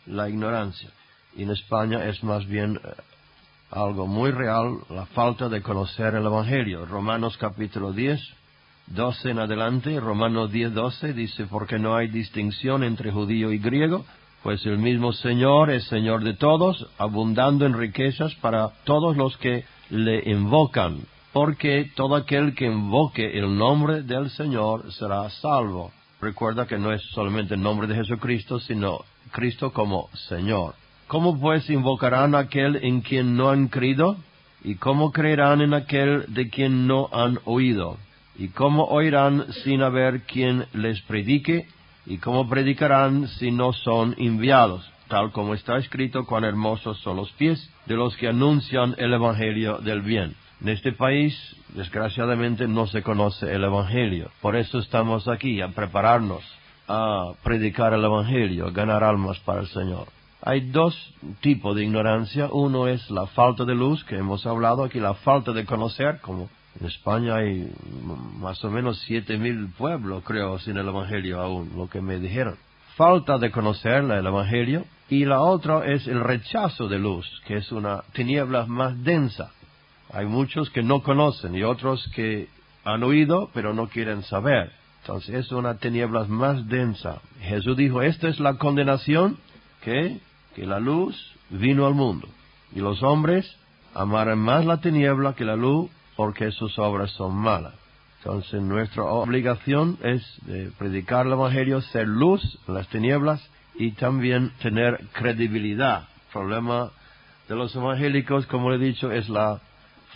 la ignorancia. Y en España es más bien algo muy real, la falta de conocer el Evangelio. Romanos capítulo 10, 12 en adelante, Romanos 10, 12 dice, porque no hay distinción entre judío y griego, pues el mismo Señor es Señor de todos, abundando en riquezas para todos los que le invocan, porque todo aquel que invoque el nombre del Señor será salvo. Recuerda que no es solamente el nombre de Jesucristo, sino Cristo como Señor. ¿Cómo pues invocarán a aquel en quien no han creído? ¿Y cómo creerán en aquel de quien no han oído? ¿Y cómo oirán sin haber quien les predique? ¿Y cómo predicarán si no son enviados? Tal como está escrito, cuán hermosos son los pies de los que anuncian el Evangelio del bien. En este país, desgraciadamente, no se conoce el Evangelio. Por eso estamos aquí, a prepararnos a predicar el Evangelio, a ganar almas para el Señor. Hay dos tipos de ignorancia. Uno es la falta de luz, que hemos hablado aquí, la falta de conocer, como en España hay más o menos 7,000 pueblos, creo, sin el Evangelio aún, lo que me dijeron. Falta de conocer el Evangelio. Y la otra es el rechazo de luz, que es una tiniebla más densa. Hay muchos que no conocen y otros que han oído, pero no quieren saber. Entonces es una tiniebla más densa. Jesús dijo, esta es la condenación, que la luz vino al mundo. Y los hombres amaron más la tiniebla que la luz, porque sus obras son malas. Entonces nuestra obligación es de predicar el Evangelio, ser luz en las tinieblas y también tener credibilidad. El problema de los evangélicos, como le he dicho, es la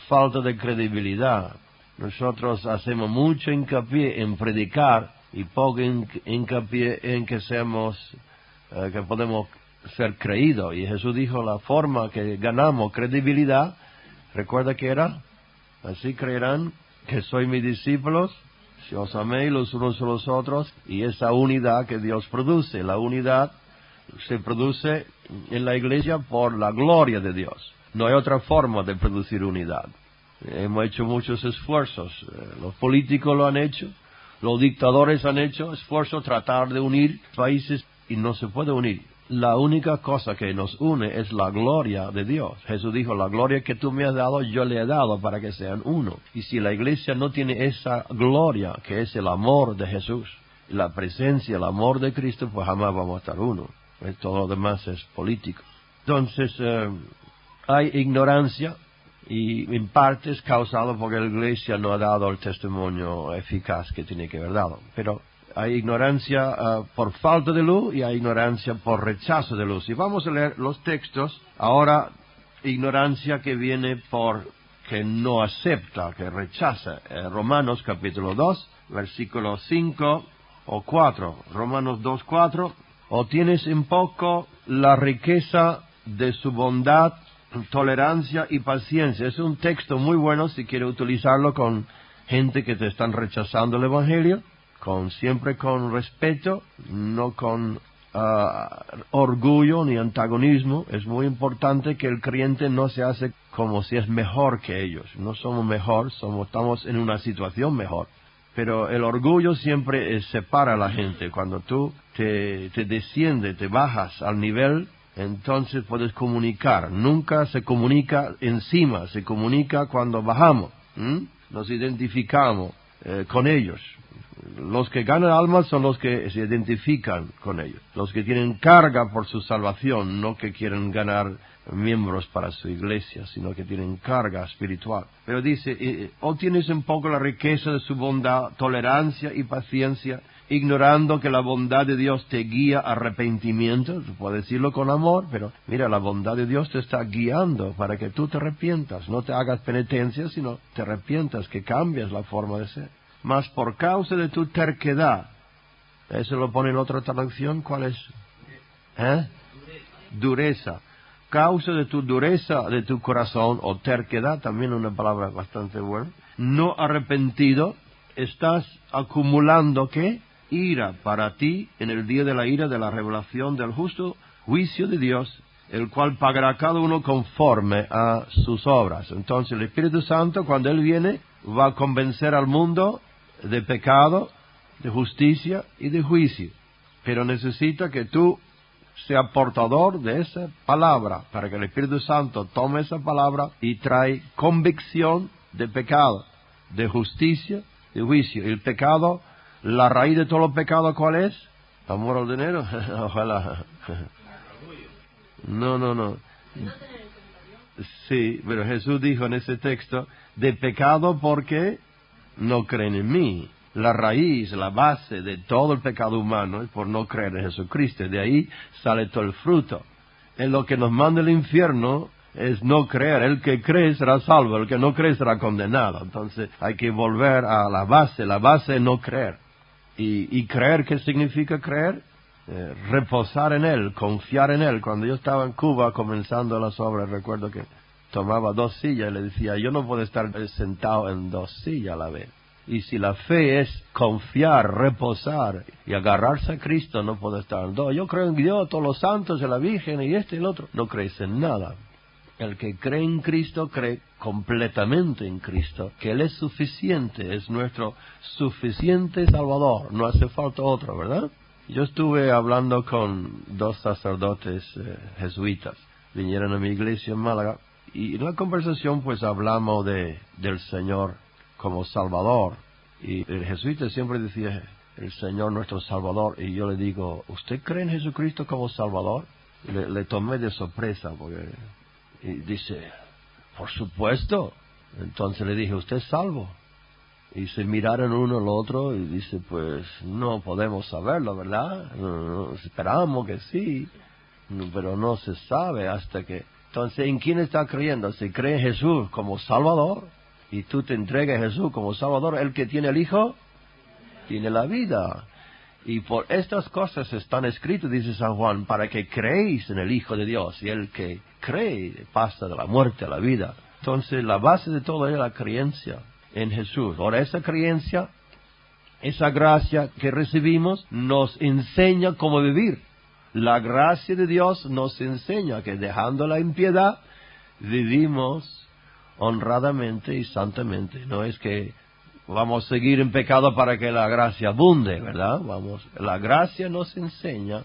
falta de credibilidad. Nosotros hacemos mucho hincapié en predicar y poco hincapié en que que podemos ser creídos. Y Jesús dijo, la forma que ganamos credibilidad, ¿recuerda que era? Así creerán que sois mis discípulos, si os améis los unos a los otros, y esa unidad que Dios produce. La unidad se produce en la iglesia por la gloria de Dios. No hay otra forma de producir unidad. Hemos hecho muchos esfuerzos. Los políticos lo han hecho, los dictadores han hecho esfuerzos tratar de unir países y no se puede unir. La única cosa que nos une es la gloria de Dios. Jesús dijo, la gloria que tú me has dado, yo le he dado para que sean uno. Y si la iglesia no tiene esa gloria, que es el amor de Jesús, la presencia, el amor de Cristo, pues jamás vamos a estar uno. Todo lo demás es político. Entonces, hay ignorancia y en parte es causado porque la iglesia no ha dado el testimonio eficaz que tiene que haber dado. Pero hay ignorancia por falta de luz y hay ignorancia por rechazo de luz. Y vamos a leer los textos. Ahora, ignorancia que viene por que no acepta, que rechaza. Romanos capítulo 2, versículo 5 o 4. Romanos 2, 4. O tienes en poco la riqueza de su bondad, tolerancia y paciencia. Es un texto muy bueno si quieres utilizarlo con gente que te están rechazando el Evangelio. Siempre con respeto, no con orgullo ni antagonismo. Es muy importante que el creyente no se hace como si es mejor que ellos. No somos mejor, estamos en una situación mejor. Pero el orgullo siempre separa a la gente. Cuando tú te desciendes, te bajas al nivel, entonces puedes comunicar. Nunca se comunica encima, se comunica cuando bajamos. Nos identificamos con ellos. Los que ganan almas son los que se identifican con ellos. Los que tienen carga por su salvación, no que quieren ganar miembros para su iglesia, sino que tienen carga espiritual. Pero dice, o tienes un poco la riqueza de su bondad, tolerancia y paciencia, ignorando que la bondad de Dios te guía a arrepentimiento. Puedes decirlo con amor, pero mira, la bondad de Dios te está guiando para que tú te arrepientas. No te hagas penitencia, sino te arrepientas, que cambies la forma de ser. Mas por causa de tu terquedad, eso lo pone en otra traducción, ¿cuál es? Dureza. Causa de tu dureza de tu corazón, o terquedad, también una palabra bastante buena, no arrepentido, estás acumulando, ¿qué? Ira para ti en el día de la ira de la revelación del justo juicio de Dios, el cual pagará a cada uno conforme a sus obras. Entonces el Espíritu Santo, cuando Él viene, va a convencer al mundo de pecado, de justicia y de juicio. Pero necesita que tú sea portador de esa palabra, para que el Espíritu Santo tome esa palabra y trae convicción de pecado, de justicia, de juicio. El pecado, la raíz de todos los pecados, ¿cuál es? Amor al dinero. Ojalá. No. Sí, pero Jesús dijo en ese texto, de pecado porque no creen en mí. La raíz, la base de todo el pecado humano es por no creer en Jesucristo. De ahí sale todo el fruto. En lo que nos manda el infierno es no creer. El que cree será salvo, el que no cree será condenado. Entonces hay que volver a la base es no creer. ¿Y creer qué significa creer? Reposar en Él, confiar en Él. Cuando yo estaba en Cuba comenzando las obras, recuerdo que tomaba 2 sillas y le decía, yo no puedo estar sentado en 2 sillas a la vez. Y si la fe es confiar, reposar y agarrarse a Cristo, no puedo estar en 2. Yo creo en Dios, todos los santos, en la Virgen y y el otro. No crees en nada. El que cree en Cristo, cree completamente en Cristo, que Él es suficiente, es nuestro suficiente Salvador. No hace falta otro, ¿verdad? Yo estuve hablando con 2 sacerdotes jesuitas. Vinieron a mi iglesia en Málaga y en la conversación pues hablamos del Señor como Salvador. Y el jesuita siempre decía, el Señor nuestro Salvador. Y yo le digo, ¿usted cree en Jesucristo como Salvador? Le tomé de sorpresa porque... Y dice, por supuesto. Entonces le dije, ¿usted es salvo? Y se miraron uno al otro y dice, pues no podemos saberlo, ¿verdad? Esperamos que sí, pero no se sabe hasta que... Entonces, ¿en quién está creyendo? Si cree en Jesús como Salvador y tú te entregas a Jesús como Salvador, el que tiene el Hijo tiene la vida. Y por estas cosas están escritas, dice San Juan, para que creéis en el Hijo de Dios. Y el que cree pasa de la muerte a la vida. Entonces, la base de todo es la creencia en Jesús. Ahora, esa creencia, esa gracia que recibimos, nos enseña cómo vivir. La gracia de Dios nos enseña que dejando la impiedad, vivimos honradamente y santamente. No es que vamos a seguir en pecado para que la gracia abunde, ¿verdad? La gracia nos enseña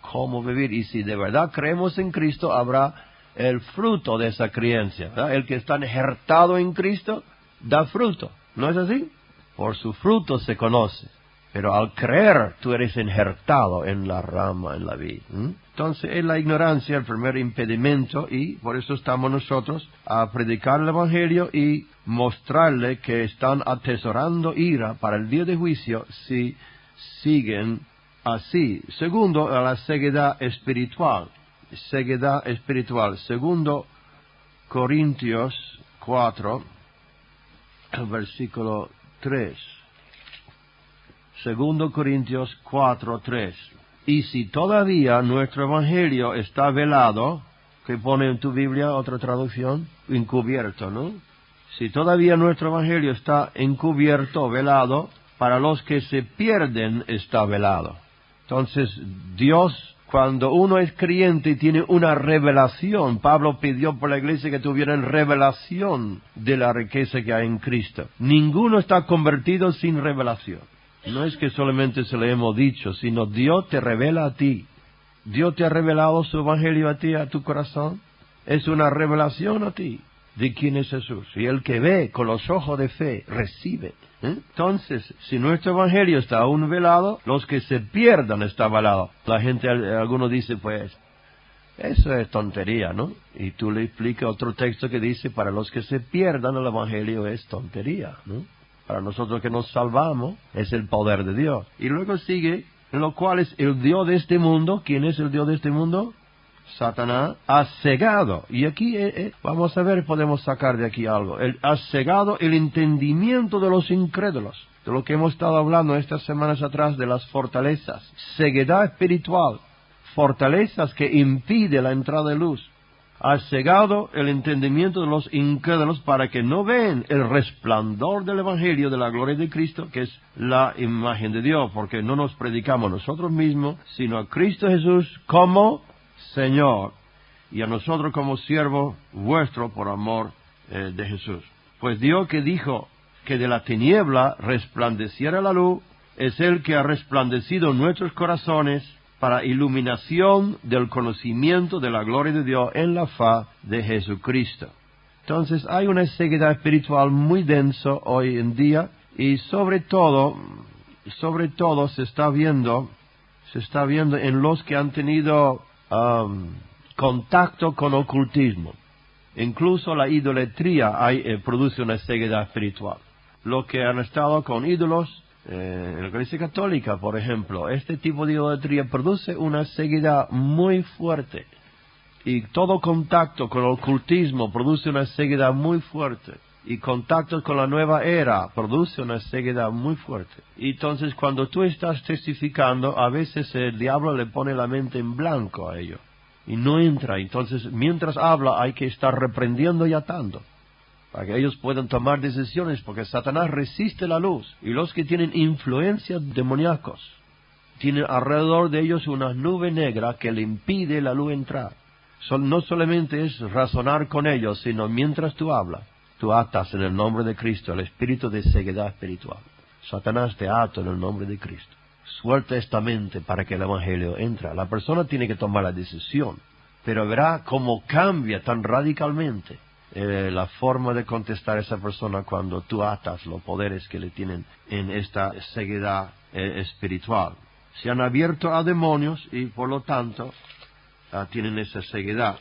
cómo vivir. Y si de verdad creemos en Cristo, habrá el fruto de esa creencia, ¿verdad? El que está injertado en Cristo da fruto, ¿no es así? Por su fruto se conoce. Pero al creer, tú eres injertado en la rama, en la vid. Entonces, es la ignorancia el primer impedimento, y por eso estamos nosotros a predicar el Evangelio y mostrarle que están atesorando ira para el día de juicio si siguen así. Segundo, a la ceguedad espiritual. Ceguedad espiritual. Segundo Corintios 4, versículo 3. Segundo Corintios 4:3. Y si todavía nuestro evangelio está velado, que pone en tu Biblia otra traducción, encubierto, ¿no? Si todavía nuestro evangelio está encubierto, velado, para los que se pierden está velado. Entonces, Dios, cuando uno es creyente y tiene una revelación, Pablo pidió por la iglesia que tuvieran revelación de la riqueza que hay en Cristo. Ninguno está convertido sin revelación. No es que solamente se le hemos dicho, sino Dios te revela a ti. Dios te ha revelado su evangelio a ti, a tu corazón. Es una revelación a ti de quién es Jesús. Y el que ve con los ojos de fe, recibe. Entonces, si nuestro evangelio está aún velado, los que se pierdan está velado. La gente, algunos dicen, pues, eso es tontería, ¿no? Y tú le explicas otro texto que dice, para los que se pierdan el evangelio es tontería, ¿no? Para nosotros que nos salvamos, es el poder de Dios. Y luego sigue, en lo cual es el Dios de este mundo. ¿Quién es el Dios de este mundo? Satanás ha cegado. Y aquí, vamos a ver, podemos sacar de aquí algo. Ha cegado el entendimiento de los incrédulos. De lo que hemos estado hablando estas semanas atrás de las fortalezas. Ceguedad espiritual. Fortalezas que impiden la entrada de luz. Ha cegado el entendimiento de los incrédulos para que no vean el resplandor del Evangelio de la gloria de Cristo, que es la imagen de Dios, porque no nos predicamos nosotros mismos, sino a Cristo Jesús como Señor, y a nosotros como siervo vuestro por amor de Jesús. Pues Dios que dijo que de la tiniebla resplandeciera la luz, es el que ha resplandecido en nuestros corazones para iluminación del conocimiento de la gloria de Dios en la faz de Jesucristo. Entonces hay una ceguedad espiritual muy densa hoy en día y sobre todo se está viendo en los que han tenido contacto con ocultismo. Incluso la idolatría produce una ceguedad espiritual. Los que han estado con ídolos, en la Iglesia Católica, por ejemplo, este tipo de idolatría produce una ceguedad muy fuerte. Y todo contacto con el ocultismo produce una ceguedad muy fuerte. Y contacto con la nueva era produce una ceguedad muy fuerte. Y entonces cuando tú estás testificando, a veces el diablo le pone la mente en blanco a ello. Y no entra. Entonces, mientras habla, hay que estar reprendiendo y atando, para que ellos puedan tomar decisiones, porque Satanás resiste la luz. Y los que tienen influencias demoníacos, tienen alrededor de ellos una nube negra que le impide la luz entrar. No solamente es razonar con ellos, sino mientras tú hablas, tú atas en el nombre de Cristo el espíritu de ceguedad espiritual. Satanás te ata en el nombre de Cristo. Suelta esta mente para que el Evangelio entre. La persona tiene que tomar la decisión, pero verá cómo cambia tan radicalmente la forma de contestar a esa persona cuando tú atas los poderes que le tienen en esta ceguedad espiritual. Se han abierto a demonios y por lo tanto tienen esa ceguedad.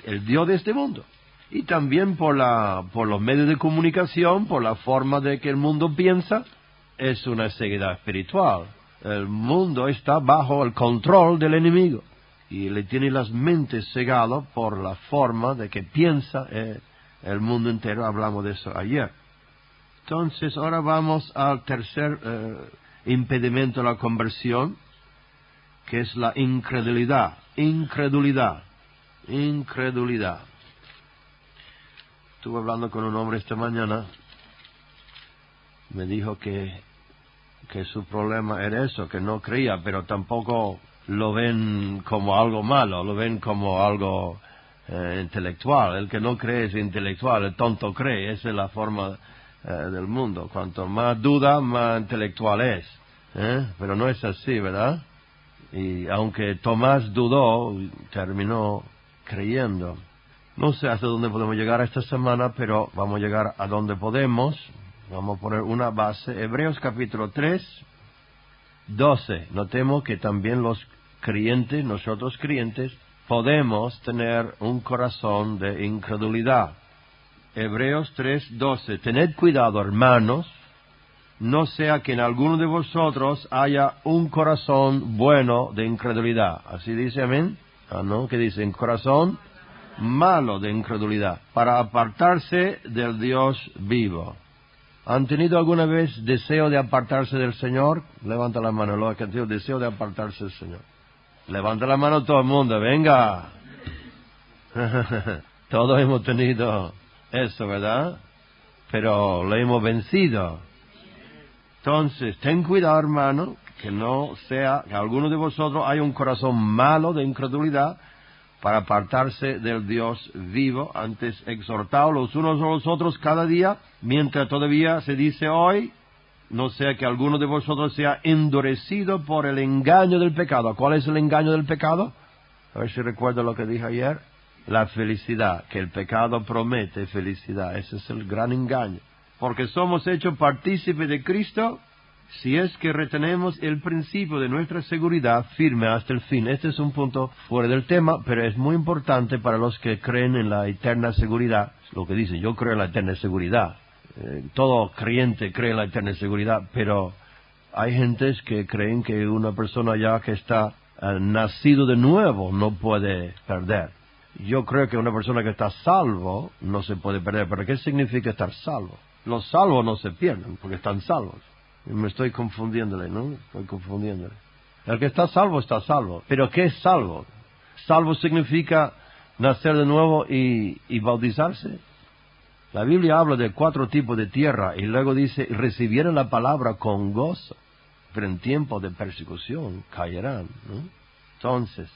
El Dios de este mundo. Y también por los medios de comunicación, por la forma de que el mundo piensa, es una ceguedad espiritual. El mundo está bajo el control del enemigo y le tiene las mentes cegadas por la forma de que piensa el mundo entero. Hablamos de eso ayer. Entonces, ahora vamos al tercer impedimento de la conversión, que es la incredulidad. Incredulidad. Estuve hablando con un hombre esta mañana. Me dijo que su problema era eso, que no creía, pero tampoco lo ven como algo malo, lo ven como algo intelectual. El que no cree es intelectual, el tonto cree. Esa es la forma del mundo. Cuanto más duda, más intelectual es. Pero no es así, ¿verdad? Y aunque Tomás dudó, terminó creyendo. No sé hasta dónde podemos llegar esta semana, pero vamos a llegar a donde podemos. Vamos a poner una base. Hebreos capítulo 3, 12. Notemos que también los creyentes, nosotros creyentes, podemos tener un corazón de incredulidad. Hebreos 3, 12. Tened cuidado, hermanos, no sea que en alguno de vosotros haya un corazón bueno de incredulidad. Así dice, amén. ¿No? ¿Qué dice? Un corazón malo de incredulidad, para apartarse del Dios vivo. ¿Han tenido alguna vez deseo de apartarse del Señor? Levanta la mano, los que han tenido deseo de apartarse del Señor. Levanta la mano todo el mundo, venga. Todos hemos tenido eso, ¿verdad? Pero lo hemos vencido. Entonces, ten cuidado, hermano, que no sea que alguno de vosotros haya un corazón malo de incredulidad, para apartarse del Dios vivo. Antes exhortaos los unos a los otros cada día, mientras todavía se dice hoy, no sea que alguno de vosotros sea endurecido por el engaño del pecado. ¿Cuál es el engaño del pecado? A ver si recuerdo lo que dije ayer. La felicidad, que el pecado promete felicidad. Ese es el gran engaño. Porque somos hechos partícipes de Cristo, si es que retenemos el principio de nuestra seguridad firme hasta el fin. Este es un punto fuera del tema, pero es muy importante para los que creen en la eterna seguridad. Lo que dicen, yo creo en la eterna seguridad. Todo creyente cree en la eterna seguridad, pero hay gentes que creen que una persona ya que está nacido de nuevo no puede perder. Yo creo que una persona que está salvo no se puede perder. ¿Pero qué significa estar salvo? Los salvos no se pierden porque están salvos. Me estoy confundiéndole, ¿no? Estoy confundiéndole. El que está salvo, está salvo. ¿Pero qué es salvo? Salvo significa nacer de nuevo y bautizarse. La Biblia habla de 4 tipos de tierra y luego dice, recibieron la palabra con gozo, pero en tiempo de persecución caerán, ¿no? Entonces,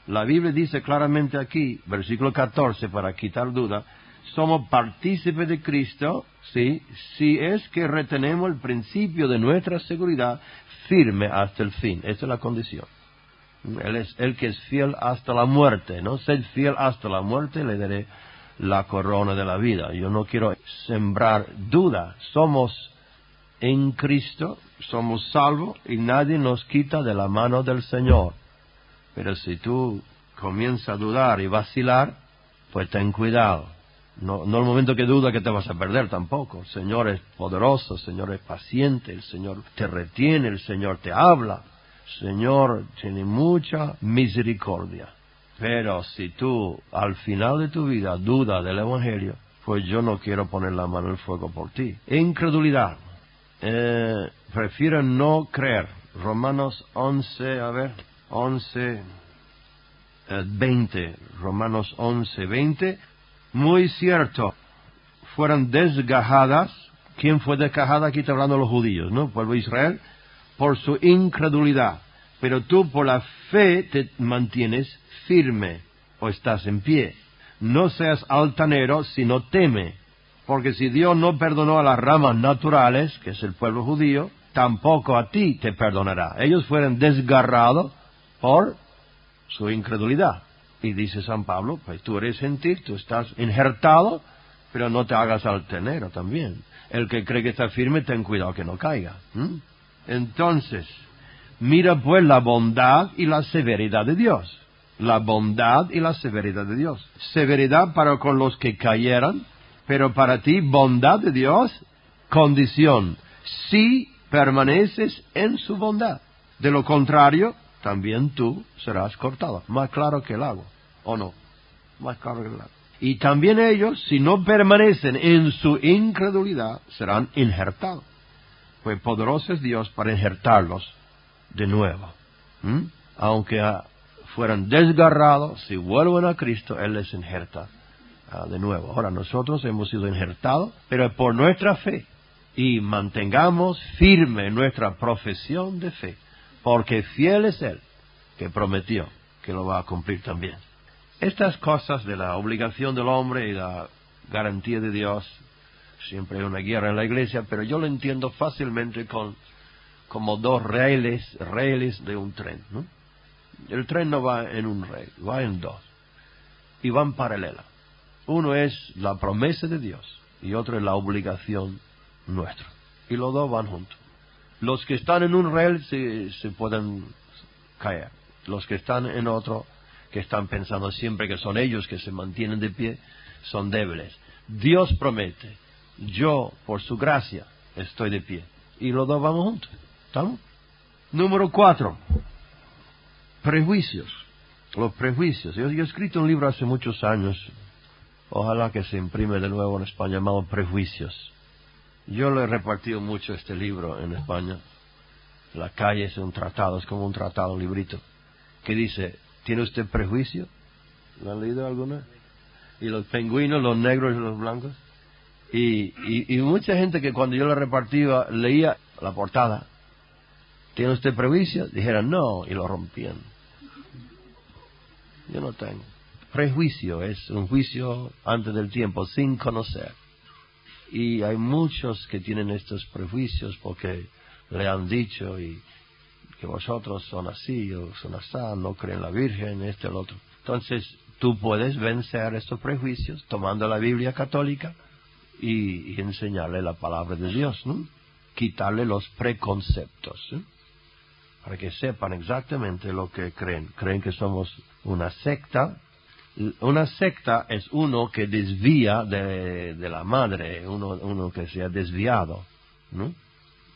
la Biblia dice claramente aquí, versículo 14, para quitar duda, somos partícipes de Cristo, ¿sí? Si es que retenemos el principio de nuestra seguridad firme hasta el fin. Esa es la condición. Él es el que es fiel hasta la muerte, ¿no? Sed fiel hasta la muerte, le daré la corona de la vida. Yo no quiero sembrar duda. Somos en Cristo, somos salvos y nadie nos quita de la mano del Señor. Pero si tú comienzas a dudar y vacilar, pues ten cuidado. No el momento que duda que te vas a perder tampoco. El Señor es poderoso, el Señor es paciente, el Señor te retiene, el Señor te habla. El Señor tiene mucha misericordia. Pero si tú al final de tu vida dudas del Evangelio, pues yo no quiero poner la mano en el fuego por ti. Incredulidad. Prefiero no creer. Romanos 11, 20. Romanos 11, 20. Muy cierto, fueron desgajadas. ¿Quién fue desgajada? Aquí está hablando de los judíos, ¿no? Pueblo de Israel, por su incredulidad. Pero tú por la fe te mantienes firme o estás en pie. No seas altanero, sino teme. Porque si Dios no perdonó a las ramas naturales, que es el pueblo judío, tampoco a ti te perdonará. Ellos fueron desgarrados por su incredulidad. Y dice San Pablo, pues tú eres gentil, tú estás injertado, pero no te hagas altanero también. El que cree que está firme, ten cuidado que no caiga. Entonces, mira pues la bondad y la severidad de Dios. La bondad y la severidad de Dios. Severidad para con los que cayeran, pero para ti bondad de Dios, condición, si permaneces en su bondad. De lo contrario, también tú serás cortado. Más claro que el agua, ¿o no? Más claro que el agua. Y también ellos, si no permanecen en su incredulidad, serán injertados. Pues poderoso es Dios para injertarlos de nuevo. Aunque fueran desgarrados, si vuelven a Cristo, Él les injerta de nuevo. Ahora, nosotros hemos sido injertados, pero por nuestra fe. Y mantengamos firme nuestra profesión de fe, porque fiel es Él, que prometió que lo va a cumplir también. Estas cosas de la obligación del hombre y la garantía de Dios, siempre hay una guerra en la iglesia, pero yo lo entiendo fácilmente como dos rieles de un tren, ¿no? El tren no va en un riel, va en dos, y van paralelas. Uno es la promesa de Dios, y otro es la obligación nuestra, y los dos van juntos. Los que están en un riel se pueden caer, los que están en otro, que están pensando siempre que son ellos que se mantienen de pie, son débiles. Dios promete, yo por su gracia estoy de pie, y los dos vamos juntos. ¿Estamos? Número 4. Prejuicios. Los prejuicios. Yo he escrito un libro hace muchos años, ojalá que se imprime de nuevo en España, llamado Prejuicios. Yo lo he repartido mucho este libro en España. La calle es un tratado, es como un tratado, un librito, que dice, ¿tiene usted prejuicio? ¿Lo han leído alguna? Y los pingüinos, los negros y los blancos. Y mucha gente que cuando yo lo repartía leía la portada, ¿tiene usted prejuicio? Dijeran no, y lo rompían. Yo no tengo. Prejuicio es un juicio antes del tiempo, sin conocer. Y hay muchos que tienen estos prejuicios porque le han dicho y que vosotros son así o son así, no creen en la Virgen, el otro. Entonces, tú puedes vencer estos prejuicios tomando la Biblia católica y enseñarle la palabra de Dios, ¿no? Quitarle los preconceptos, ¿eh? Para que sepan exactamente lo que creen. Creen que somos una secta. Una secta es uno que desvía de la madre, uno que se ha desviado, ¿no?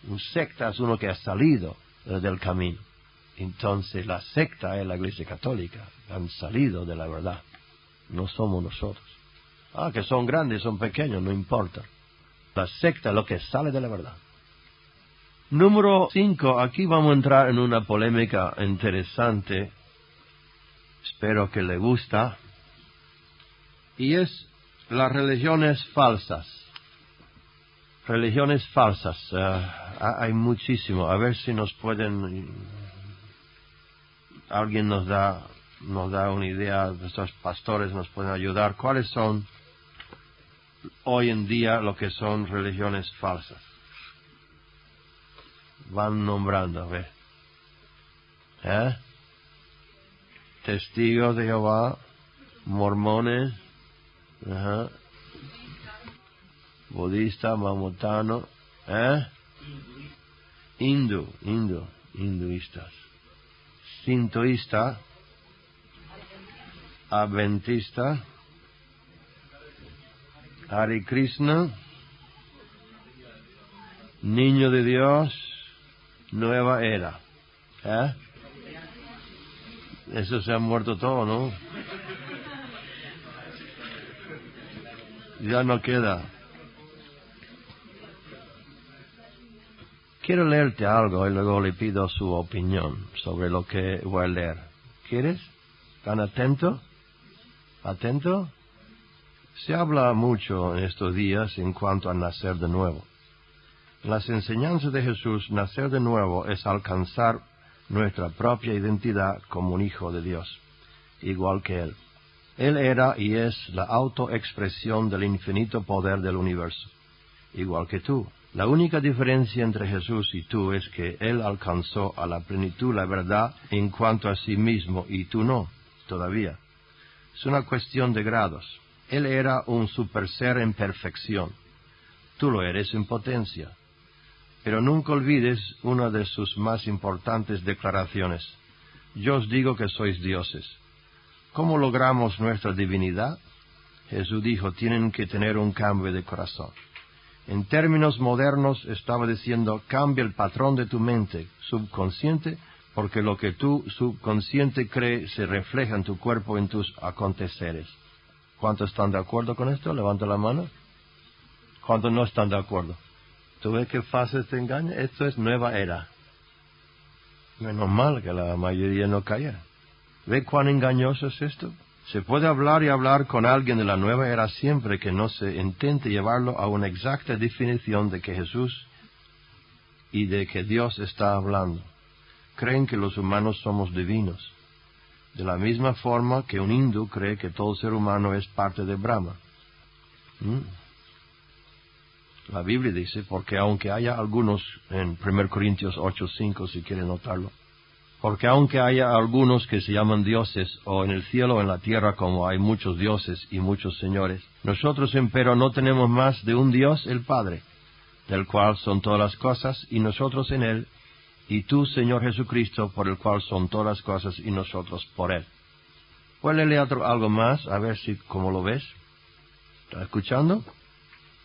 Un secta es uno que ha salido del camino. Entonces la secta es la Iglesia Católica. Han salido de la verdad. No somos nosotros. Que son grandes, son pequeños, no importa. La secta es lo que sale de la verdad. Número 5. Aquí vamos a entrar en una polémica interesante. Espero que le gusta. Y es las religiones falsas. Religiones falsas. Hay muchísimo. A ver si nos pueden... Alguien nos da una idea, nuestros pastores nos pueden ayudar. ¿Cuáles son hoy en día lo que son religiones falsas? Van nombrando, a ver. testigos de Jehová, mormones, budista, maometano, hinduistas, sintoísta, adventista, Hare Krishna, Niño de Dios, Nueva Era. Eso se ha muerto todo, ¿no? Ya no queda. Quiero leerte algo y luego le pido su opinión sobre lo que voy a leer. ¿Quieres? ¿Están atento? ¿Atento? Se habla mucho en estos días en cuanto a nacer de nuevo. En las enseñanzas de Jesús, nacer de nuevo es alcanzar nuestra propia identidad como un hijo de Dios, igual que Él. Él era y es la autoexpresión del infinito poder del universo, igual que tú. La única diferencia entre Jesús y tú es que Él alcanzó a la plenitud la verdad en cuanto a sí mismo y tú no, todavía. Es una cuestión de grados. Él era un superser en perfección. Tú lo eres en potencia. Pero nunca olvides una de sus más importantes declaraciones. Yo os digo que sois dioses. ¿Cómo logramos nuestra divinidad? Jesús dijo, tienen que tener un cambio de corazón. En términos modernos estaba diciendo, cambia el patrón de tu mente subconsciente, porque lo que tu subconsciente cree se refleja en tu cuerpo, en tus aconteceres. ¿Cuántos están de acuerdo con esto? Levanta la mano. ¿Cuántos no están de acuerdo? ¿Tú ves qué fácil te engaña? Esto es nueva era. Menos mal que la mayoría no calla. ¿Ve cuán engañoso es esto? Se puede hablar y hablar con alguien de la nueva era siempre que no se intente llevarlo a una exacta definición de que Jesús y de que Dios está hablando. Creen que los humanos somos divinos. De la misma forma que un hindú cree que todo ser humano es parte de Brahma. La Biblia dice, porque aunque haya algunos, en 1 Corintios 8:5, si quieren notarlo, porque aunque haya algunos que se llaman dioses, o en el cielo o en la tierra, como hay muchos dioses y muchos señores, nosotros empero no tenemos más de un Dios, el Padre, del cual son todas las cosas, y nosotros en Él, y tú, Señor Jesucristo, por el cual son todas las cosas, y nosotros por Él. ¿Puede leer algo más? A ver si, ¿cómo lo ves? ¿Está escuchando?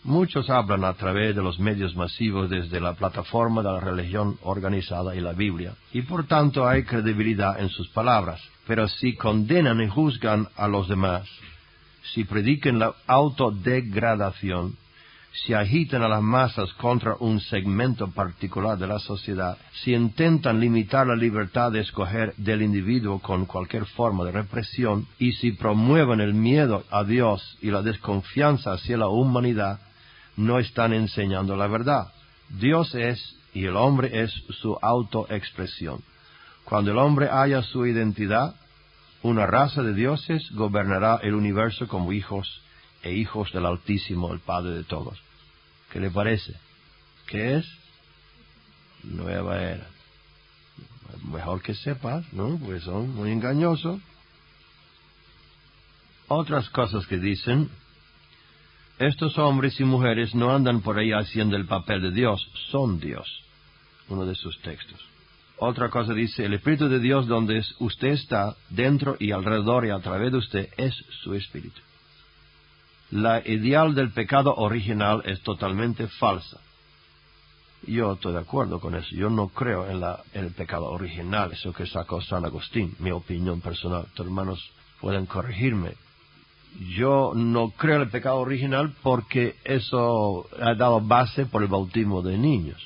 Muchos hablan a través de los medios masivos desde la plataforma de la religión organizada y la Biblia, y por tanto hay credibilidad en sus palabras. Pero si condenan y juzgan a los demás, si predican la autodegradación, si agitan a las masas contra un segmento particular de la sociedad, si intentan limitar la libertad de escoger del individuo con cualquier forma de represión, y si promueven el miedo a Dios y la desconfianza hacia la humanidad, no están enseñando la verdad. Dios es, y el hombre es su autoexpresión. Cuando el hombre haya su identidad, una raza de dioses gobernará el universo como hijos e hijos del Altísimo, el Padre de todos. ¿Qué le parece? ¿Qué es? Nueva era. Mejor que sepas, ¿no? Pues son muy engañosos. Otras cosas que dicen, estos hombres y mujeres no andan por ahí haciendo el papel de Dios, son Dios. Uno de sus textos. Otra cosa dice, el Espíritu de Dios donde usted está, dentro y alrededor y a través de usted, es su Espíritu. La ideal del pecado original es totalmente falsa. Yo estoy de acuerdo con eso. Yo no creo en el pecado original, eso que sacó San Agustín, mi opinión personal. Tus hermanos pueden corregirme. Yo no creo en el pecado original porque eso ha dado base por el bautismo de niños.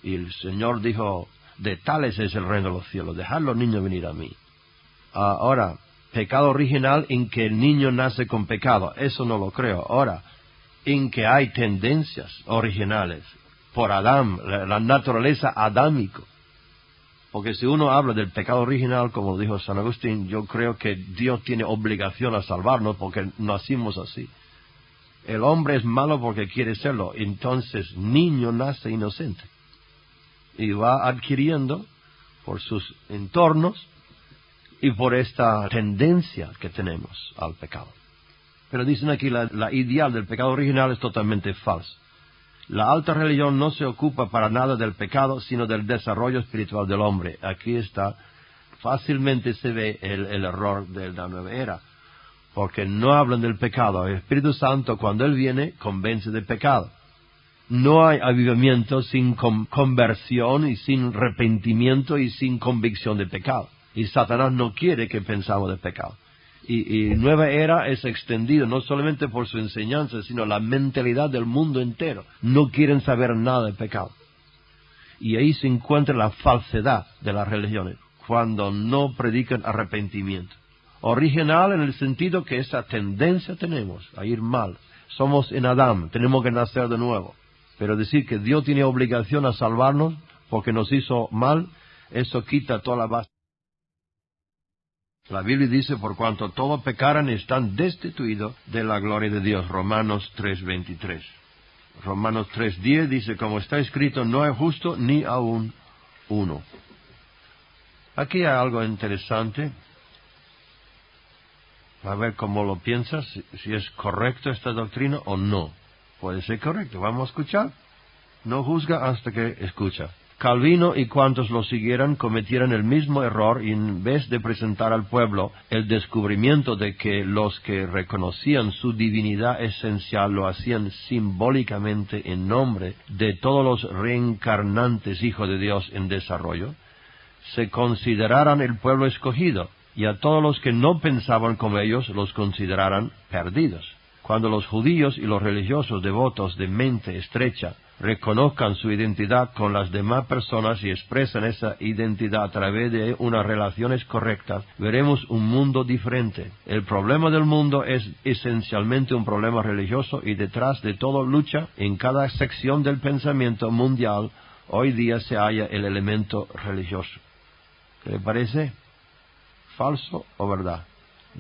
Y el Señor dijo, de tales es el reino de los cielos, dejad los niños venir a mí. Ahora, pecado original en que el niño nace con pecado, eso no lo creo. Ahora, en que hay tendencias originales por Adán, la naturaleza adámico. Porque si uno habla del pecado original, como dijo San Agustín, yo creo que Dios tiene obligación a salvarnos porque nacimos así. El hombre es malo porque quiere serlo, entonces niño nace inocente. Y va adquiriendo por sus entornos y por esta tendencia que tenemos al pecado. Pero dicen aquí la ideal del pecado original es totalmente falsa. La alta religión no se ocupa para nada del pecado, sino del desarrollo espiritual del hombre. Aquí está, fácilmente se ve el error de la nueva era, porque no hablan del pecado. El Espíritu Santo, cuando Él viene, convence del pecado. No hay avivamiento sin conversión y sin arrepentimiento y sin convicción de pecado. Y Satanás no quiere que pensamos de pecado. Y nueva era es extendido no solamente por su enseñanza, sino la mentalidad del mundo entero. No quieren saber nada de pecado. Y ahí se encuentra la falsedad de las religiones, cuando no predican arrepentimiento. Original en el sentido que esa tendencia tenemos a ir mal. Somos en Adán, tenemos que nacer de nuevo. Pero decir que Dios tiene obligación a salvarnos porque nos hizo mal, eso quita toda la base. La Biblia dice, por cuanto todos pecaran, están destituidos de la gloria de Dios. Romanos 3:23. Romanos 3:10 dice, como está escrito, no hay justo ni aún uno. Aquí hay algo interesante. A ver cómo lo piensas, si es correcto esta doctrina o no. Puede ser correcto, vamos a escuchar. No juzga hasta que escucha. Calvino y cuantos lo siguieran cometieron el mismo error y en vez de presentar al pueblo el descubrimiento de que los que reconocían su divinidad esencial lo hacían simbólicamente en nombre de todos los reencarnantes hijos de Dios en desarrollo, se consideraran el pueblo escogido y a todos los que no pensaban como ellos los consideraran perdidos. Cuando los judíos y los religiosos devotos de mente estrecha reconozcan su identidad con las demás personas y expresan esa identidad a través de unas relaciones correctas, veremos un mundo diferente. El problema del mundo es esencialmente un problema religioso y detrás de todo lucha en cada sección del pensamiento mundial hoy día se halla el elemento religioso. ¿Qué le parece? ¿Falso o verdad?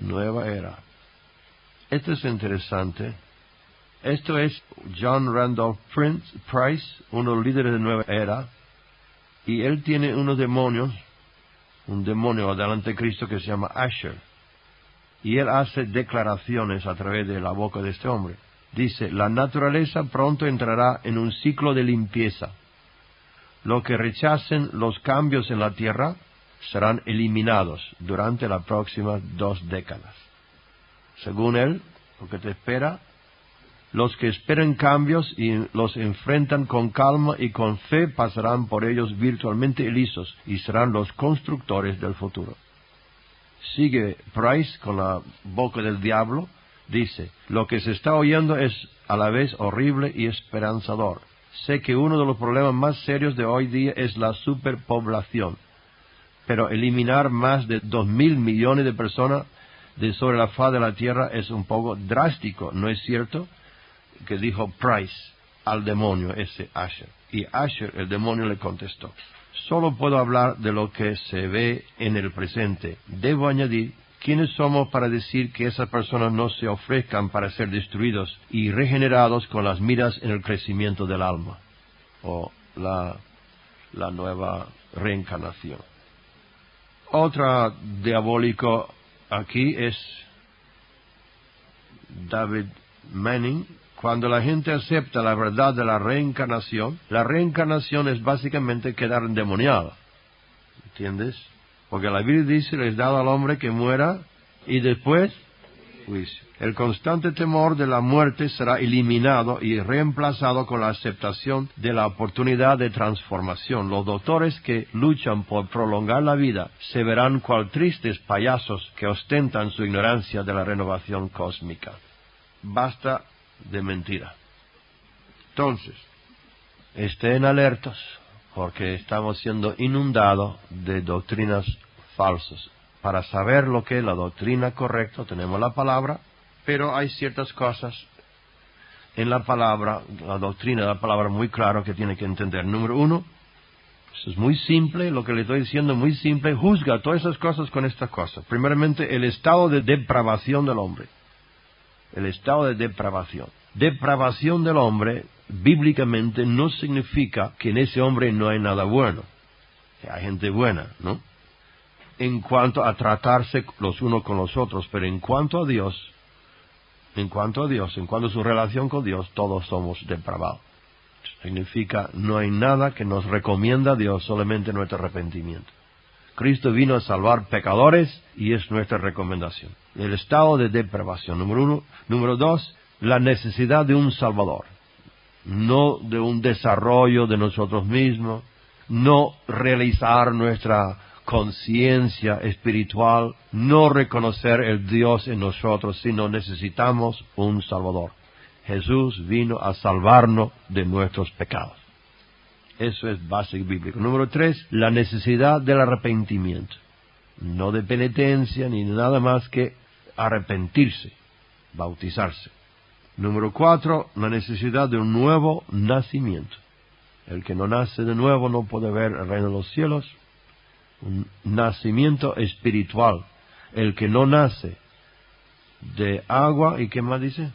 Nueva era. Esto es interesante. Esto es John Randolph Price, uno de los líderes de Nueva Era, y él tiene unos demonios, un demonio delante de Cristo que se llama Asher, y él hace declaraciones a través de la boca de este hombre. Dice, la naturaleza pronto entrará en un ciclo de limpieza. Los que rechacen los cambios en la tierra serán eliminados durante las próximas 2 décadas. Según él, lo que te espera, los que esperan cambios y los enfrentan con calma y con fe pasarán por ellos virtualmente ilisos y serán los constructores del futuro. Sigue Price con la boca del diablo, dice, lo que se está oyendo es a la vez horrible y esperanzador. Sé que uno de los problemas más serios de hoy día es la superpoblación, pero eliminar más de 2.000 millones de personas de sobre la faz de la tierra es un poco drástico, ¿no es cierto? Que dijo Price al demonio ese Asher. Y Asher, el demonio, le contestó, solo puedo hablar de lo que se ve en el presente. Debo añadir, ¿quiénes somos para decir que esas personas no se ofrezcan para ser destruidos y regenerados con las miras en el crecimiento del alma? O la nueva reencarnación. Otra diabólico aquí es David Manning. Cuando la gente acepta la verdad de la reencarnación es básicamente quedar endemoniado. ¿Entiendes? Porque la Biblia dice, les dado al hombre que muera y después juicio. El constante temor de la muerte será eliminado y reemplazado con la aceptación de la oportunidad de transformación. Los doctores que luchan por prolongar la vida se verán cual tristes payasos que ostentan su ignorancia de la renovación cósmica. Basta de mentira. Entonces, estén alertos, porque estamos siendo inundados de doctrinas falsas. Para saber lo que es la doctrina correcta, tenemos la palabra, pero hay ciertas cosas en la palabra, la doctrina de la palabra muy claro que tiene que entender. Número 1, eso es muy simple, lo que le estoy diciendo es muy simple, juzga todas esas cosas con esta cosa. Primeramente, el estado de depravación del hombre. El estado de depravación. Depravación del hombre, bíblicamente, no significa que en ese hombre no hay nada bueno. Hay gente buena, ¿no? en cuanto a tratarse los unos con los otros, pero en cuanto a Dios, en cuanto a su relación con Dios, todos somos depravados. Significa, no hay nada que nos recomienda a Dios, solamente nuestro arrepentimiento. Cristo vino a salvar pecadores y es nuestra recomendación. El estado de depravación, número 1. Número 2, la necesidad de un Salvador. No de un desarrollo de nosotros mismos, no realizar nuestra conciencia espiritual, no reconocer el Dios en nosotros, sino necesitamos un Salvador. Jesús vino a salvarnos de nuestros pecados. Eso es básico bíblico. Número 3, la necesidad del arrepentimiento. No de penitencia ni nada más que arrepentirse, bautizarse. Número 4, la necesidad de un nuevo nacimiento. El que no nace de nuevo no puede ver el reino de los cielos. Un nacimiento espiritual. El que no nace de agua, ¿y qué más dice?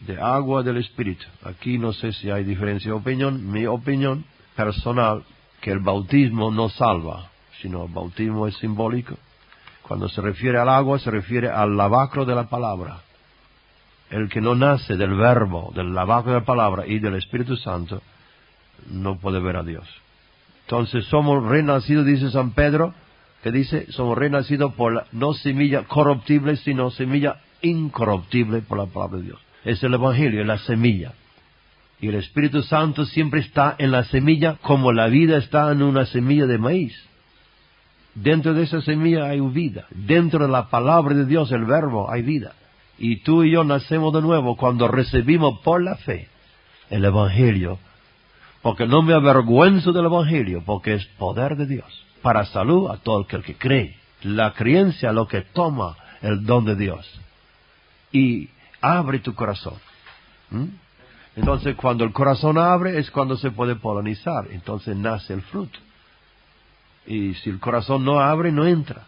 De agua del Espíritu. Aquí no sé si hay diferencia de opinión. Mi opinión personal, que el bautismo no salva, sino el bautismo es simbólico. Cuando se refiere al agua, se refiere al lavacro de la palabra. El que no nace del verbo, del lavacro de la palabra y del Espíritu Santo, no puede ver a Dios. Entonces somos renacidos, dice San Pedro, que dice, somos renacidos por la, no semilla corruptible, sino semilla incorruptible por la palabra de Dios. Es el Evangelio, es la semilla. Y el Espíritu Santo siempre está en la semilla como la vida está en una semilla de maíz. Dentro de esa semilla hay vida. Dentro de la palabra de Dios, el verbo, hay vida. Y tú y yo nacemos de nuevo cuando recibimos por la fe el Evangelio. Porque no me avergüenzo del Evangelio, porque es poder de Dios. Para salud a todo aquel que cree. La creencia es lo que toma el don de Dios. Y abre tu corazón. Entonces, cuando el corazón abre, es cuando se puede polinizar. Entonces nace el fruto. Y si el corazón no abre, no entra.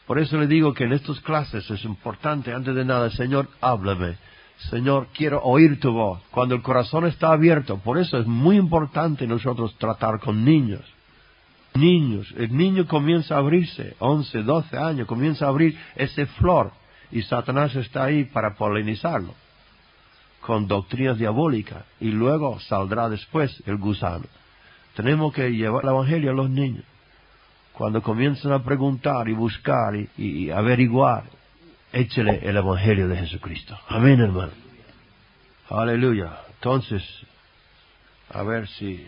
Por eso le digo que en estas clases es importante, antes de nada, Señor, háblame. Señor, quiero oír tu voz. Cuando el corazón está abierto, por eso es muy importante nosotros tratar con niños. Niños, el niño comienza a abrirse, 11, 12 años, comienza a abrir ese flor. Y Satanás está ahí para polinizarlo, con doctrinas diabólicas, y luego saldrá después el gusano. Tenemos que llevar el Evangelio a los niños. Cuando comienzan a preguntar y buscar y averiguar, échele el Evangelio de Jesucristo. Amén, hermano. Aleluya. Entonces, a ver si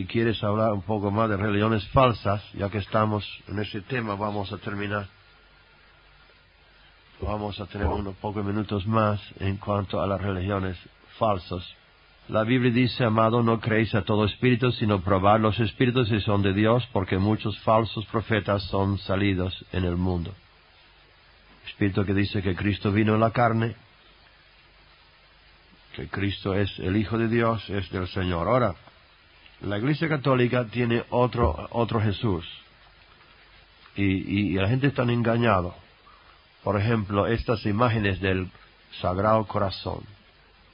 quieres hablar un poco más de religiones falsas, ya que estamos en ese tema, vamos a terminar. Vamos a tener unos pocos minutos más en cuanto a las religiones falsas. La Biblia dice, amado, no creéis a todo espíritu, sino probad los espíritus si son de Dios, porque muchos falsos profetas son salidos en el mundo. Espíritu que dice que Cristo vino en la carne, que Cristo es el Hijo de Dios, es del Señor. Ahora, la Iglesia Católica tiene otro Jesús, y la gente está engañada. Por ejemplo, estas imágenes del Sagrado Corazón.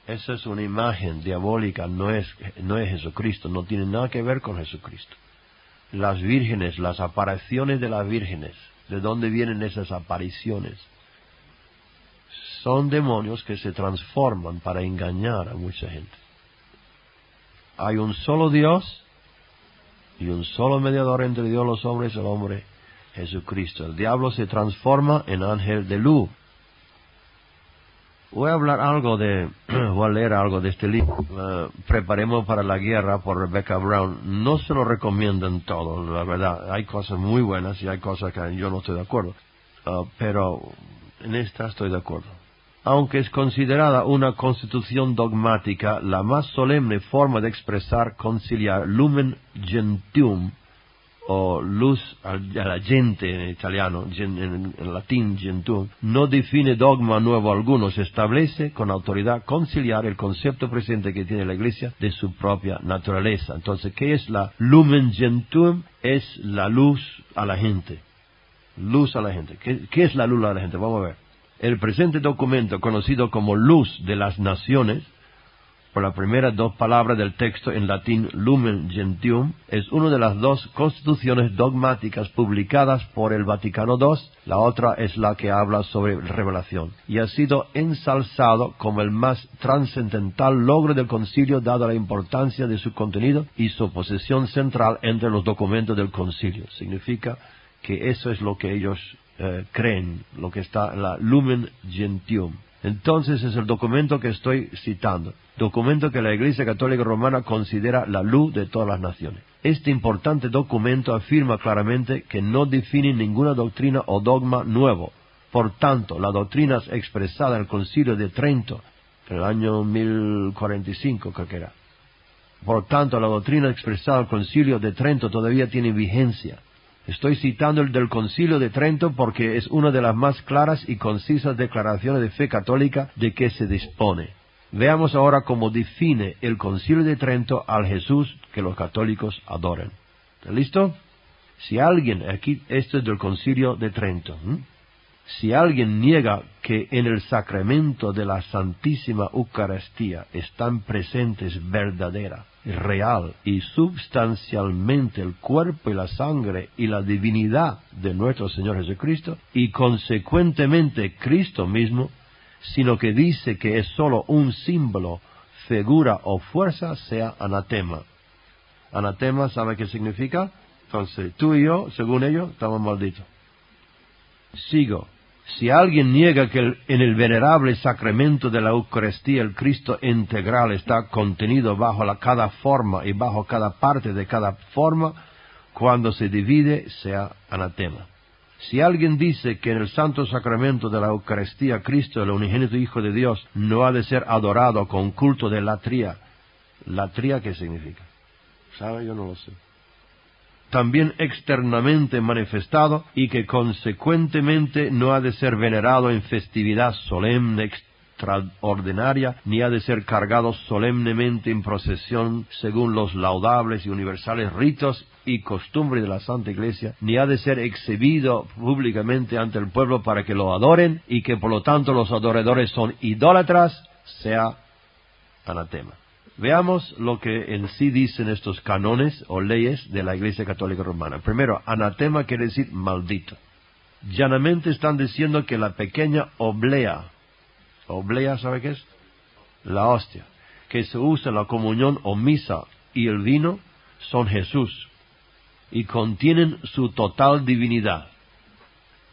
Esa es una imagen diabólica, no es Jesucristo, no tiene nada que ver con Jesucristo. Las vírgenes, las apariciones de las vírgenes, ¿de dónde vienen esas apariciones? Son demonios que se transforman para engañar a mucha gente. Hay un solo Dios y un solo mediador entre Dios, los hombres y el hombre, Jesucristo. El diablo se transforma en ángel de luz. Voy a leer algo de este libro. Preparemos para la guerra, por Rebecca Brown. No se lo recomiendan todo, la verdad. Hay cosas muy buenas y hay cosas que yo no estoy de acuerdo. Pero en esta estoy de acuerdo. Aunque es considerada una constitución dogmática, la más solemne forma de expresar, conciliar lumen gentium, o luz a la gente en italiano, en latín gentium, no define dogma nuevo alguno, se establece con autoridad conciliar el concepto presente que tiene la Iglesia de su propia naturaleza. Entonces, ¿qué es la lumen gentium? Es la luz a la gente. Luz a la gente. ¿Qué es la luz a la gente? Vamos a ver. El presente documento, conocido como Luz de las Naciones, por las primeras dos palabras del texto en latín Lumen Gentium, es una de las dos constituciones dogmáticas publicadas por el Vaticano II. La otra es la que habla sobre revelación, y ha sido ensalzado como el más trascendental logro del concilio, dada la importancia de su contenido y su posición central entre los documentos del concilio. Significa que eso es lo que ellos creen, lo que está en la Lumen Gentium. Entonces es el documento que estoy citando, documento que la Iglesia Católica Romana considera la luz de todas las naciones. Este importante documento afirma claramente que no define ninguna doctrina o dogma nuevo. Por tanto, la doctrina expresada en el Concilio de Trento, en el año 1045 creo que era. Por tanto, la doctrina expresada en el Concilio de Trento todavía tiene vigencia. Estoy citando el del Concilio de Trento porque es una de las más claras y concisas declaraciones de fe católica de que se dispone. Veamos ahora cómo define el Concilio de Trento al Jesús que los católicos adoran. ¿Está listo? Si alguien, aquí esto es del Concilio de Trento, si alguien niega que en el sacramento de la Santísima Eucaristía están presentes verdadera, real y substancialmente el cuerpo y la sangre y la divinidad de nuestro Señor Jesucristo, y consecuentemente Cristo mismo, sino que dice que es sólo un símbolo, figura o fuerza, sea anatema. Anatema, ¿sabe qué significa? Entonces, tú y yo, según ellos, estamos malditos. Sigo. Si alguien niega que en el venerable sacramento de la Eucaristía el Cristo integral está contenido bajo cada forma y bajo cada parte de cada forma, cuando se divide, sea anatema. Si alguien dice que en el santo sacramento de la Eucaristía Cristo, el unigénito Hijo de Dios, no ha de ser adorado con culto de latría, ¿latría qué significa? ¿Sabe? Yo no lo sé. También externamente manifestado, y que consecuentemente no ha de ser venerado en festividad solemne extraordinaria, ni ha de ser cargado solemnemente en procesión según los laudables y universales ritos y costumbres de la Santa Iglesia, ni ha de ser exhibido públicamente ante el pueblo para que lo adoren, y que por lo tanto los adoradores son idólatras, sea anatema. Veamos lo que en sí dicen estos cánones o leyes de la Iglesia Católica Romana. Primero, anatema quiere decir maldito. Llanamente están diciendo que la pequeña oblea, ¿sabe qué es? La hostia, que se usa en la comunión o misa, y el vino, son Jesús, y contienen su total divinidad.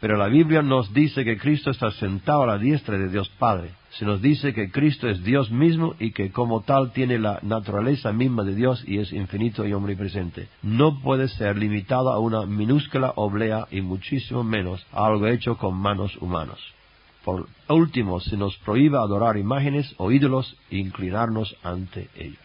Pero la Biblia nos dice que Cristo está sentado a la diestra de Dios Padre. Se nos dice que Cristo es Dios mismo y que como tal tiene la naturaleza misma de Dios y es infinito y omnipresente. No puede ser limitado a una minúscula oblea y muchísimo menos a algo hecho con manos humanas. Por último, se nos prohíbe adorar imágenes o ídolos e inclinarnos ante ellos.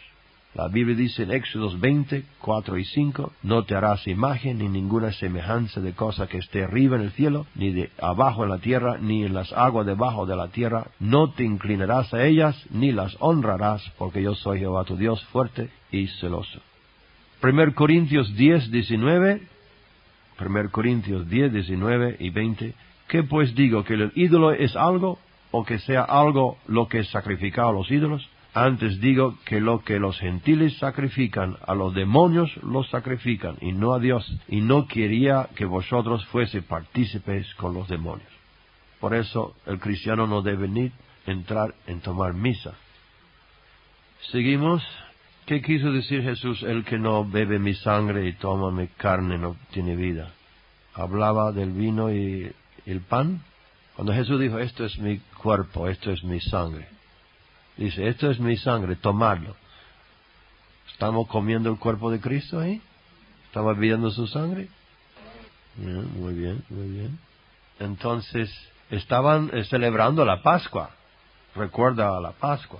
La Biblia dice en Éxodos 20, 4 y 5, no te harás imagen ni ninguna semejanza de cosa que esté arriba en el cielo, ni de abajo en la tierra, ni en las aguas debajo de la tierra. No te inclinarás a ellas, ni las honrarás, porque yo soy Jehová tu Dios, fuerte y celoso. 1 Corintios 10, 19 y 20. ¿Qué pues digo? ¿Que el ídolo es algo, o que sea algo lo que es sacrificado a los ídolos? Antes digo que lo que los gentiles sacrifican, a los demonios los sacrifican, y no a Dios. Y no quería que vosotros fuese partícipes con los demonios. Por eso el cristiano no debe ni entrar en tomar misa. Seguimos. ¿Qué quiso decir Jesús? El que no bebe mi sangre y toma mi carne no tiene vida. Hablaba del vino y el pan. Cuando Jesús dijo, esto es mi cuerpo, esto es mi sangre. Dice, esto es mi sangre, tomadlo. ¿Estamos comiendo el cuerpo de Cristo ahí? ¿Estamos bebiendo su sangre? Muy bien, muy bien. Entonces, estaban celebrando la Pascua. Recuerda la Pascua,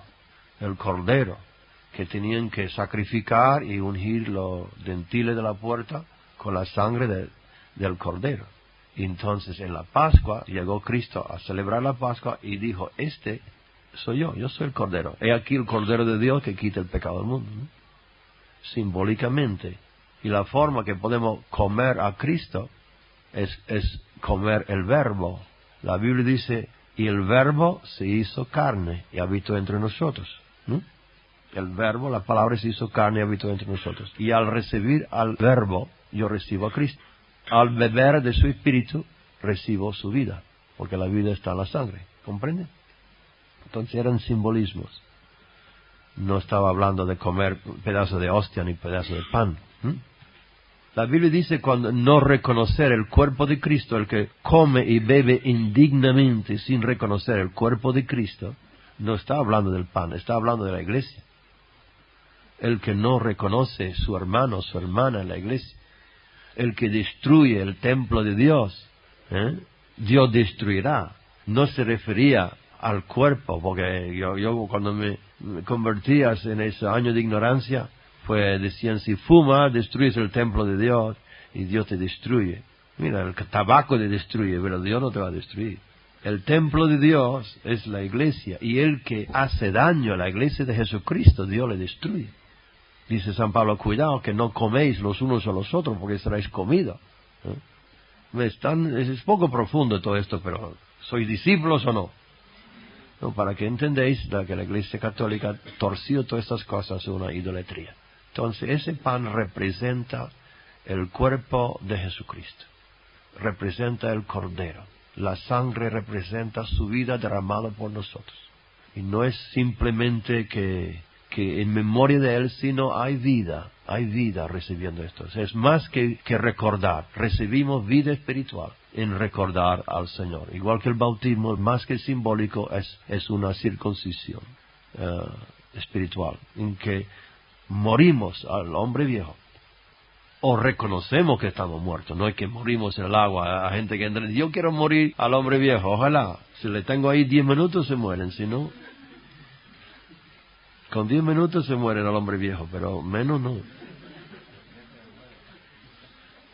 el Cordero, que tenían que sacrificar y ungir los dinteles de la puerta con la sangre del Cordero. Y entonces en la Pascua llegó Cristo a celebrar la Pascua y dijo, soy yo soy el Cordero. He aquí el Cordero de Dios que quita el pecado del mundo, ¿no? Simbólicamente. Y la forma que podemos comer a Cristo es comer el Verbo. La Biblia dice, y el Verbo se hizo carne y habitó entre nosotros, ¿no? El verbo, la palabra se hizo carne y habitó entre nosotros. Y al recibir al verbo, yo recibo a Cristo. Al beber de su espíritu, recibo su vida, porque la vida está en la sangre. ¿Comprende? Entonces eran simbolismos. No estaba hablando de comer pedazo de hostia ni pedazo de pan. La Biblia dice cuando no reconocer el cuerpo de Cristo, el que come y bebe indignamente sin reconocer el cuerpo de Cristo, no está hablando del pan, está hablando de la iglesia. El que no reconoce su hermano, su hermana en la iglesia, el que destruye el templo de Dios, Dios destruirá. No se refería al cuerpo, porque yo cuando me convertías en ese año de ignorancia, decían, si fumas, destruyes el templo de Dios, y Dios te destruye. Mira, el tabaco te destruye, pero Dios no te va a destruir. El templo de Dios es la iglesia, y el que hace daño a la iglesia de Jesucristo, Dios le destruye. Dice San Pablo, cuidado que no coméis los unos a los otros, porque seréis comidos. Es poco profundo todo esto, pero ¿sois discípulos o no? No, para que entendáis que la Iglesia Católica torció todas estas cosas, una idolatría. Entonces, ese pan representa el cuerpo de Jesucristo. Representa el Cordero. La sangre representa su vida derramada por nosotros. Y no es simplemente que en memoria de Él, sino hay vida recibiendo esto. Es más que recordar. Recibimos vida espiritual en recordar al Señor. Igual que el bautismo, más que simbólico, es una circuncisión espiritual, en que morimos al hombre viejo. O reconocemos que estamos muertos, no es que morimos en el agua. A gente que entra, yo quiero morir al hombre viejo, ojalá. Si le tengo ahí 10 minutos se mueren, si no... Con 10 minutos se mueren al hombre viejo, pero menos no.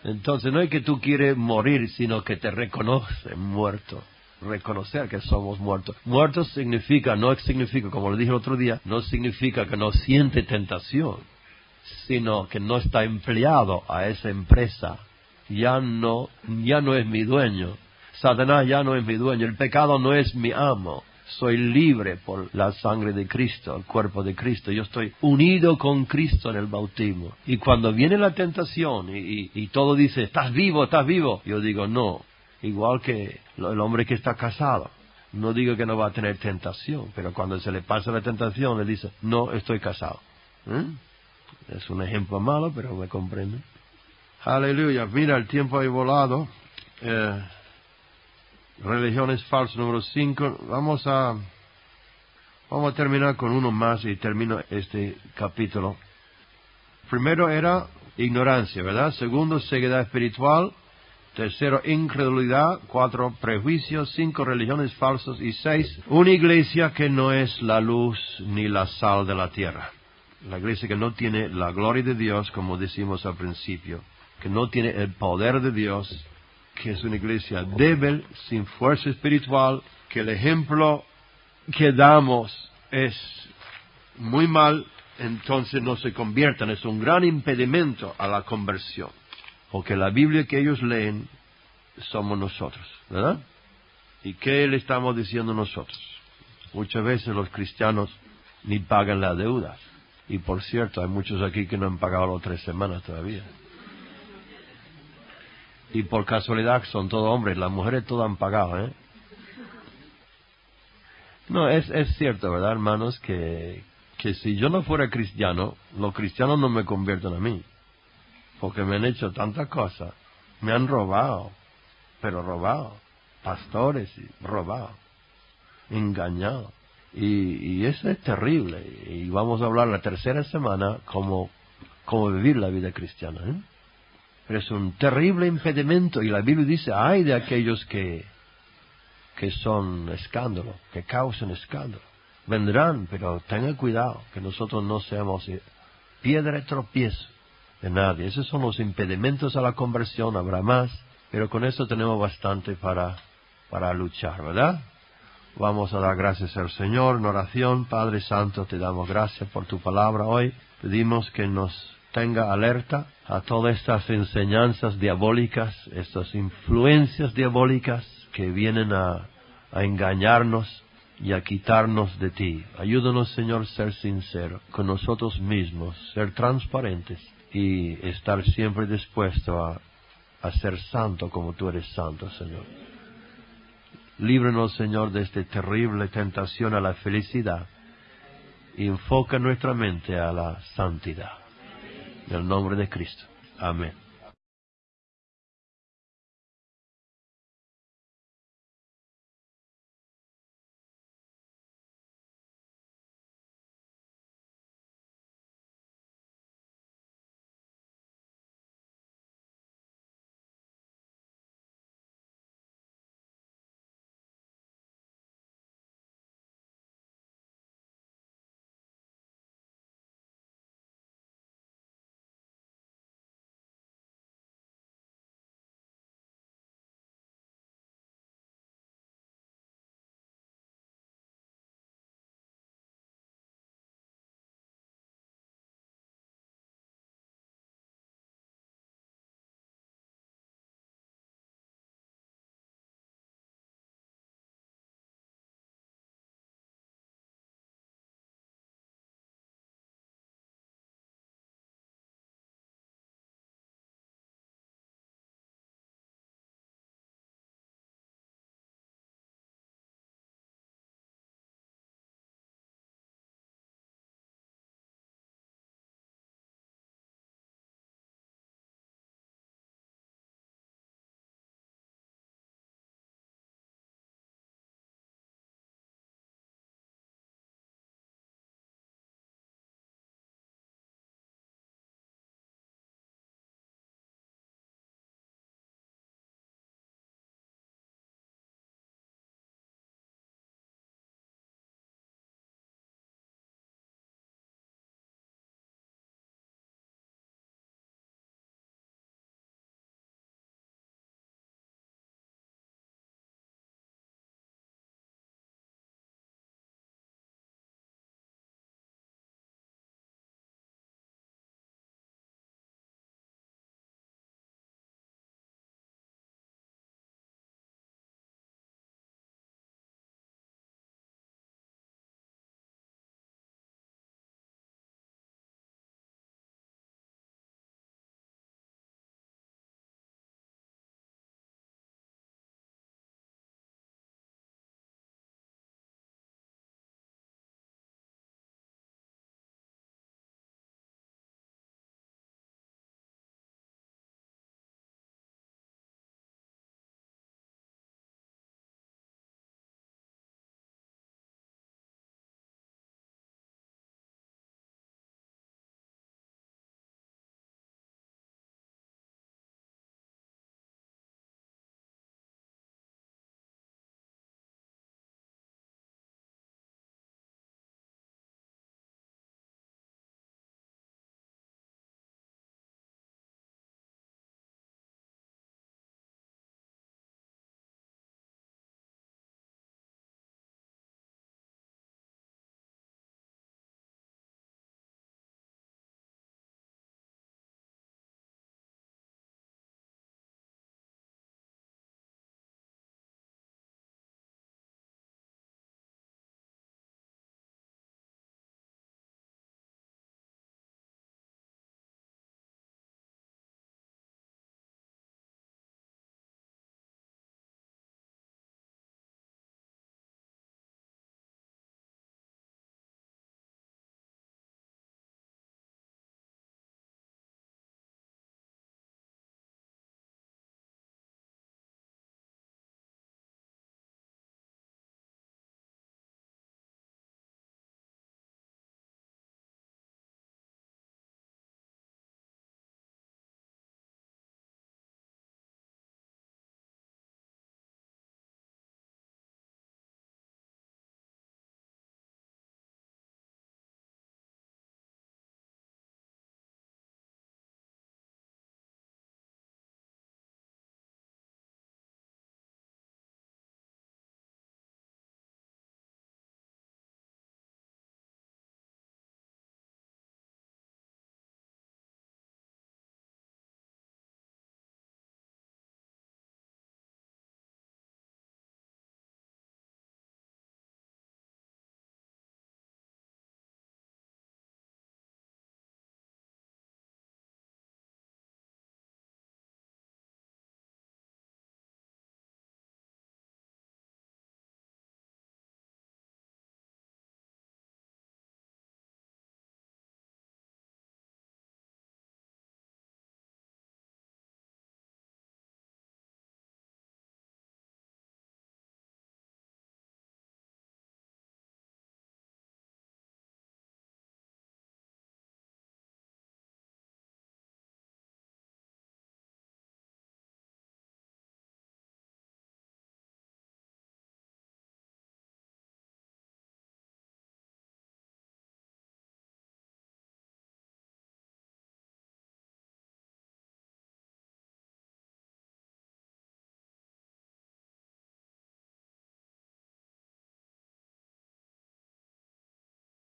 Entonces no es que tú quieres morir, sino que te reconoces muerto. Reconocer que somos muertos. Muertos significa, como lo dije el otro día, no significa que no siente tentación, sino que no está empleado a esa empresa. Ya no es mi dueño. Satanás ya no es mi dueño. El pecado no es mi amo. Soy libre por la sangre de Cristo, el cuerpo de Cristo. Yo estoy unido con Cristo en el bautismo. Y cuando viene la tentación y todo dice, estás vivo, yo digo, no. Igual que el hombre que está casado. No digo que no va a tener tentación, pero cuando se le pasa la tentación, le dice, no, estoy casado. Es un ejemplo malo, pero me comprenden. Aleluya. Mira, el tiempo ha volado. Religiones falsas número 5. Vamos a terminar con uno más y termino este capítulo. Primero era ignorancia, ¿verdad? Segundo, ceguedad espiritual. Tercero, incredulidad. 4, prejuicios. 5, religiones falsas. Y 6, una iglesia que no es la luz ni la sal de la tierra. La iglesia que no tiene la gloria de Dios, como decimos al principio, que no tiene el poder de Dios, que es una iglesia débil, sin fuerza espiritual, que el ejemplo que damos es muy mal, entonces no se conviertan. Es un gran impedimento a la conversión, porque la Biblia que ellos leen somos nosotros, ¿verdad? ¿Y qué le estamos diciendo nosotros? Muchas veces los cristianos ni pagan las deudas. Y por cierto, hay muchos aquí que no han pagado las 3 semanas todavía. Y por casualidad son todos hombres, las mujeres todas han pagado, ¿eh? No, es cierto, ¿verdad, hermanos? Que si yo no fuera cristiano, los cristianos no me convierten a mí. Porque me han hecho tantas cosas. Me han robado, pero robado. Pastores, robado. Engañado. Y eso es terrible. Y vamos a hablar la tercera semana cómo vivir la vida cristiana, ¿eh? Pero es un terrible impedimento, y la Biblia dice, ay de aquellos que son escándalo, que causan escándalo. Vendrán, pero tengan cuidado, que nosotros no seamos piedra de tropiezo de nadie. Esos son los impedimentos a la conversión, habrá más, pero con eso tenemos bastante para luchar, ¿verdad? Vamos a dar gracias al Señor en oración. Padre Santo, te damos gracias por tu palabra hoy. Pedimos que nos tenga alerta a todas estas enseñanzas diabólicas, estas influencias diabólicas que vienen a engañarnos y a quitarnos de ti. Ayúdanos, Señor, ser sinceros con nosotros mismos, ser transparentes y estar siempre dispuestos a ser santo como tú eres santo, Señor. Líbranos, Señor, de esta terrible tentación a la felicidad y enfoca nuestra mente a la santidad. En el nombre de Cristo. Amén.